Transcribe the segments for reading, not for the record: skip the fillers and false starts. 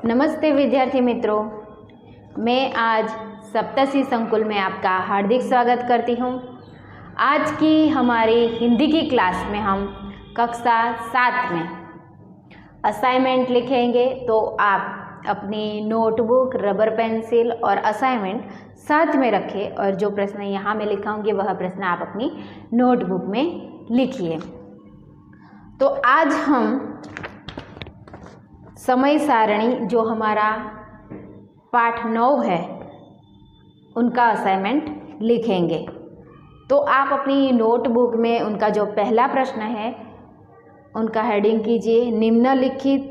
नमस्ते विद्यार्थी मित्रों, मैं आज सप्तशी संकुल में आपका हार्दिक स्वागत करती हूँ। आज की हमारी हिंदी की क्लास में हम कक्षा 7 में असाइनमेंट लिखेंगे। तो आप अपनी नोटबुक, रबर पेंसिल और असाइनमेंट साथ में रखें और जो प्रश्न यहाँ मैं लिखाऊंगी वह प्रश्न आप अपनी नोटबुक में लिखिए। तो आज हम समय सारणी जो हमारा पाठ 9 है उनका असाइनमेंट लिखेंगे। तो आप अपनी नोटबुक में उनका जो पहला प्रश्न है उनका हेडिंग कीजिए, निम्नलिखित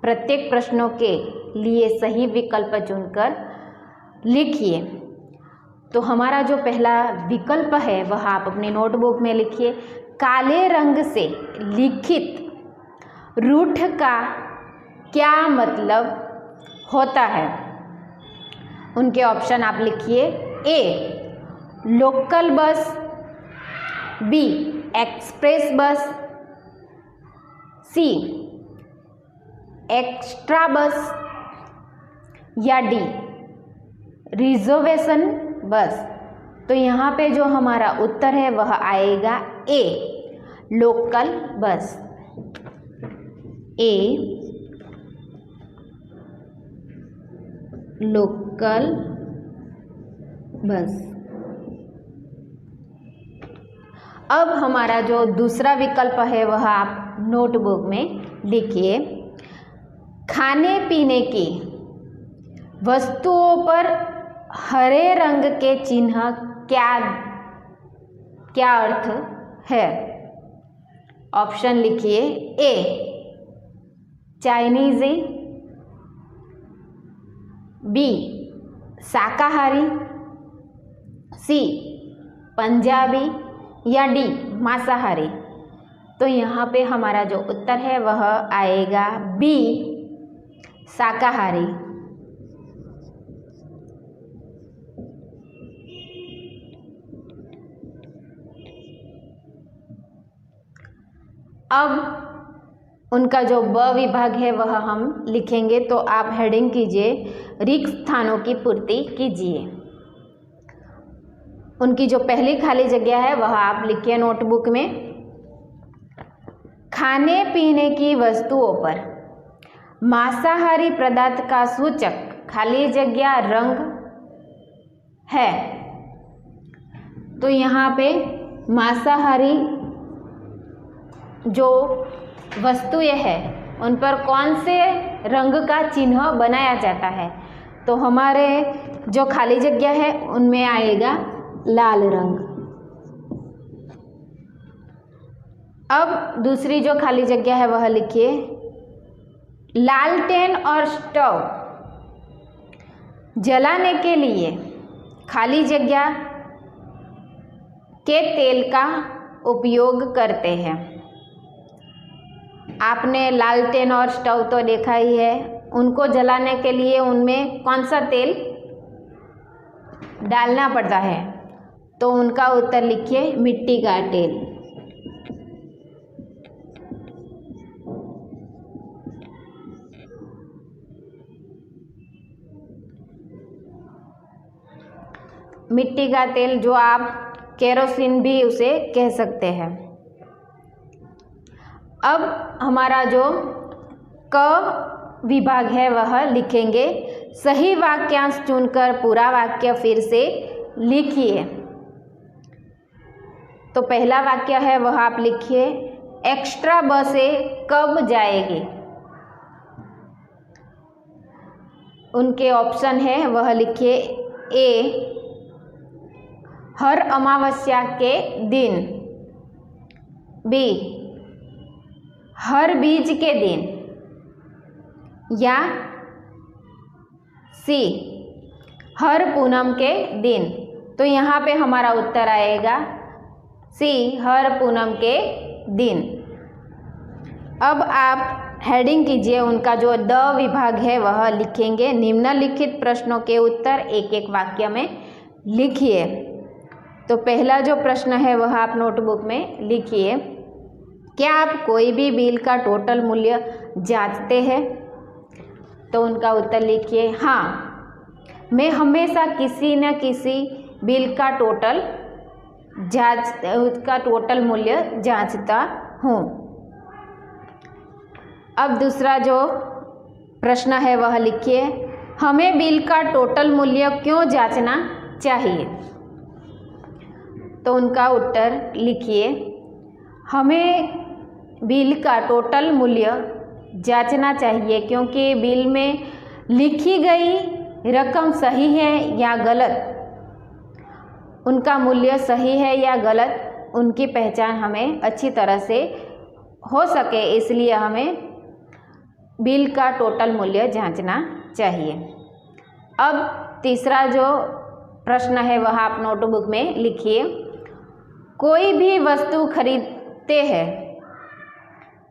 प्रत्येक प्रश्नों के लिए सही विकल्प चुनकर लिखिए। तो हमारा जो पहला विकल्प है वह आप अपनी नोटबुक में लिखिए, काले रंग से लिखित रूठ का क्या मतलब होता है। उनके ऑप्शन आप लिखिए, ए लोकल बस, बी एक्सप्रेस बस, सी एक्स्ट्रा बस या डी रिजर्वेशन बस। तो यहाँ पे जो हमारा उत्तर है वह आएगा ए लोकल बस। ए लोकल बस। अब हमारा जो दूसरा विकल्प है वह आप नोटबुक में लिखिए, खाने पीने की वस्तुओं पर हरे रंग के चिन्ह क्या अर्थ है। ऑप्शन लिखिए, ए चाइनीज़ी, बी शाकाहारी, सी पंजाबी या डी मांसाहारी। तो यहाँ पे हमारा जो उत्तर है वह आएगा बी शाकाहारी। अब उनका जो ब विभाग है वह हम लिखेंगे। तो आप हेडिंग कीजिए, रिक्त स्थानों की पूर्ति कीजिए। उनकी जो पहली खाली जगह है वह आप लिखिए नोटबुक में, खाने पीने की वस्तुओं पर मांसाहारी पदार्थ का सूचक खाली जगह रंग है। तो यहाँ पे मांसाहारी जो वस्तुएं है उन पर कौन से रंग का चिन्ह बनाया जाता है। तो हमारे जो खाली जगह है उनमें आएगा लाल रंग। अब दूसरी जो खाली जगह है वह लिखिए, लालटेन और स्टोव जलाने के लिए खाली जगह के तेल का उपयोग करते हैं। आपने लालटेन और स्टोव तो देखा ही है, उनको जलाने के लिए उनमें कौन सा तेल डालना पड़ता है। तो उनका उत्तर लिखिए, मिट्टी का तेल। मिट्टी का तेल जो आप केरोसिन भी उसे कह सकते हैं। अब हमारा जो क विभाग है वह लिखेंगे, सही वाक्यांश चुनकर पूरा वाक्य फिर से लिखिए। तो पहला वाक्य है वह आप लिखिए, एक्स्ट्रा बसें कब जाएगी। उनके ऑप्शन है वह लिखिए, ए हर अमावस्या के दिन, बी हर बीज के दिन या सी हर पूनम के दिन। तो यहाँ पे हमारा उत्तर आएगा सी हर पूनम के दिन। अब आप हेडिंग कीजिए, उनका जो द विभाग है वह लिखेंगे, निम्नलिखित प्रश्नों के उत्तर एक एक वाक्य में लिखिए। तो पहला जो प्रश्न है वह आप नोटबुक में लिखिए, क्या आप कोई भी बिल का टोटल मूल्य जांचते हैं। तो उनका उत्तर लिखिए। हाँ, मैं हमेशा किसी न किसी बिल का टोटल मूल्य जांचता हूँ। अब दूसरा जो प्रश्न है वह लिखिए, हमें बिल का टोटल मूल्य क्यों जांचना चाहिए? तो उनका उत्तर लिखिए, हमें बिल का टोटल मूल्य जांचना चाहिए क्योंकि बिल में लिखी गई रकम सही है या गलत, उनका मूल्य सही है या गलत, उनकी पहचान हमें अच्छी तरह से हो सके, इसलिए हमें बिल का टोटल मूल्य जांचना चाहिए। अब तीसरा जो प्रश्न है वह आप नोटबुक में लिखिए, कोई भी वस्तु खरीदते हैं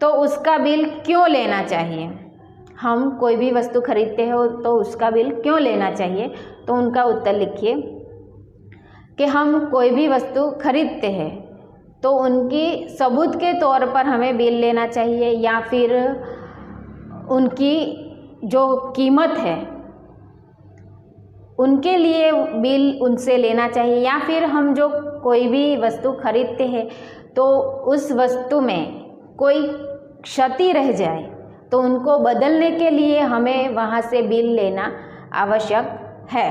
तो उसका बिल क्यों लेना चाहिए? हम कोई भी वस्तु खरीदते हो तो उसका बिल क्यों लेना चाहिए? तो उनका उत्तर लिखिए कि हम कोई भी वस्तु खरीदते हैं तो उनकी सबूत के तौर पर हमें बिल लेना चाहिए, या फिर उनकी जो कीमत है उनके लिए बिल उनसे लेना चाहिए, या फिर हम जो कोई भी वस्तु खरीदते हैं तो उस वस्तु में कोई क्षति रह जाए तो उनको बदलने के लिए हमें वहाँ से बिल लेना आवश्यक है।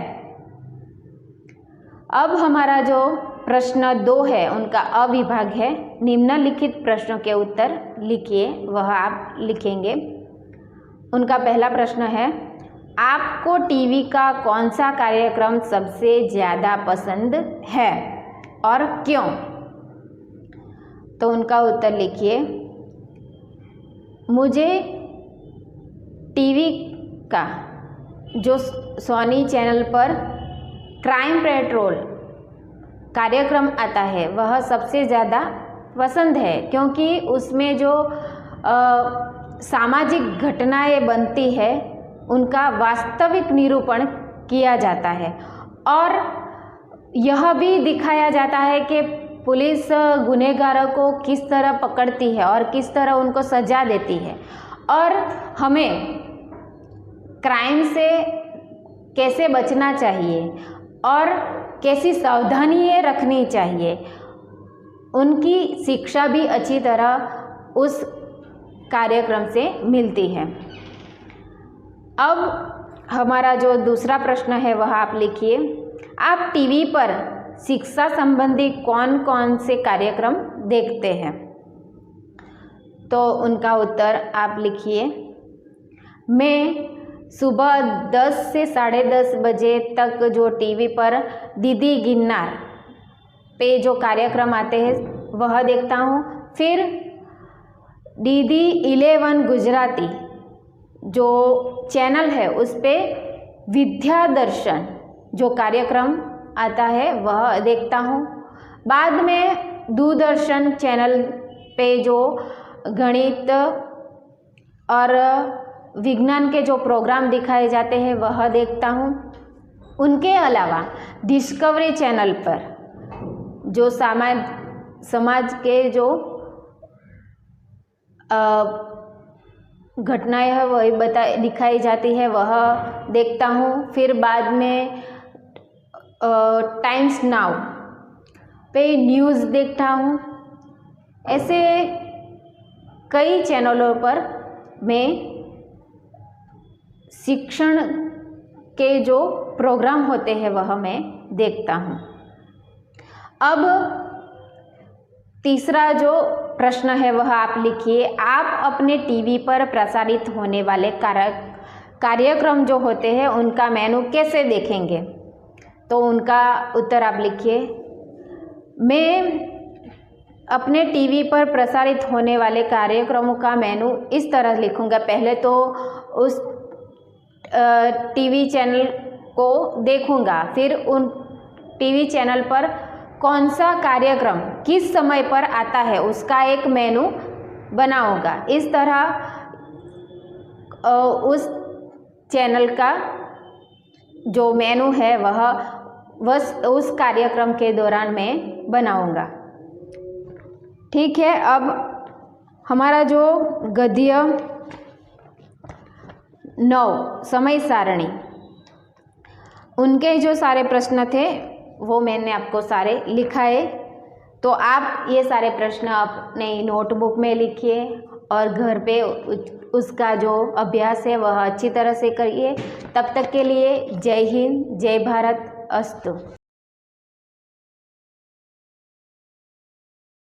अब हमारा जो प्रश्न 2 है उनका अविभाग है, निम्नलिखित प्रश्नों के उत्तर लिखिए, वह आप लिखेंगे। उनका पहला प्रश्न है, आपको टीवी का कौन सा कार्यक्रम सबसे ज़्यादा पसंद है और क्यों? तो उनका उत्तर लिखिए, मुझे टीवी का जो सोनी चैनल पर क्राइम पेट्रोल कार्यक्रम आता है वह सबसे ज़्यादा पसंद है, क्योंकि उसमें जो सामाजिक घटनाएं बनती है उनका वास्तविक निरूपण किया जाता है, और यह भी दिखाया जाता है कि पुलिस गुनहगारों को किस तरह पकड़ती है और किस तरह उनको सजा देती है, और हमें क्राइम से कैसे बचना चाहिए और कैसी सावधानियाँ रखनी चाहिए, उनकी शिक्षा भी अच्छी तरह उस कार्यक्रम से मिलती है। अब हमारा जो दूसरा प्रश्न है वह आप लिखिए, आप टीवी पर शिक्षा संबंधी कौन कौन से कार्यक्रम देखते हैं? तो उनका उत्तर आप लिखिए, मैं सुबह 10 से 10:30 बजे तक जो टीवी पर दीदी गिन्नार पे जो कार्यक्रम आते हैं वह देखता हूँ। फिर DD 11 गुजराती जो चैनल है उस पे विद्या दर्शन जो कार्यक्रम आता है वह देखता हूँ। बाद में दूरदर्शन चैनल पे जो गणित और विज्ञान के जो प्रोग्राम दिखाए जाते हैं वह देखता हूँ। उनके अलावा डिस्कवरी चैनल पर जो समाज के जो घटनाएं है वही दिखाई जाती है वह देखता हूँ। फिर बाद में टाइम्स नाउ पे न्यूज़ देखता हूँ। ऐसे कई चैनलों पर मैं शिक्षण के जो प्रोग्राम होते हैं वह मैं देखता हूँ। अब तीसरा जो प्रश्न है वह आप लिखिए, आप अपने टीवी पर प्रसारित होने वाले कार्यक्रम जो होते हैं उनका मेनू कैसे देखेंगे? तो उनका उत्तर आप लिखिए, मैं अपने टीवी पर प्रसारित होने वाले कार्यक्रमों का मेनू इस तरह लिखूंगा। पहले तो उस टीवी चैनल को देखूंगा, फिर उन टीवी चैनल पर कौन सा कार्यक्रम किस समय पर आता है उसका एक मेनू बनाऊंगा। इस तरह उस चैनल का जो मेनू है वह उस कार्यक्रम के दौरान मैं बनाऊंगा। ठीक है, अब हमारा जो गद्य 9 समय सारणी, उनके जो सारे प्रश्न थे वो मैंने आपको सारे लिखा है। तो आप ये सारे प्रश्न अपने नोटबुक में लिखिए और घर पे उसका जो अभ्यास है वह अच्छी तरह से करिए। तब तक के लिए जय हिंद, जय भारत, अस्तु।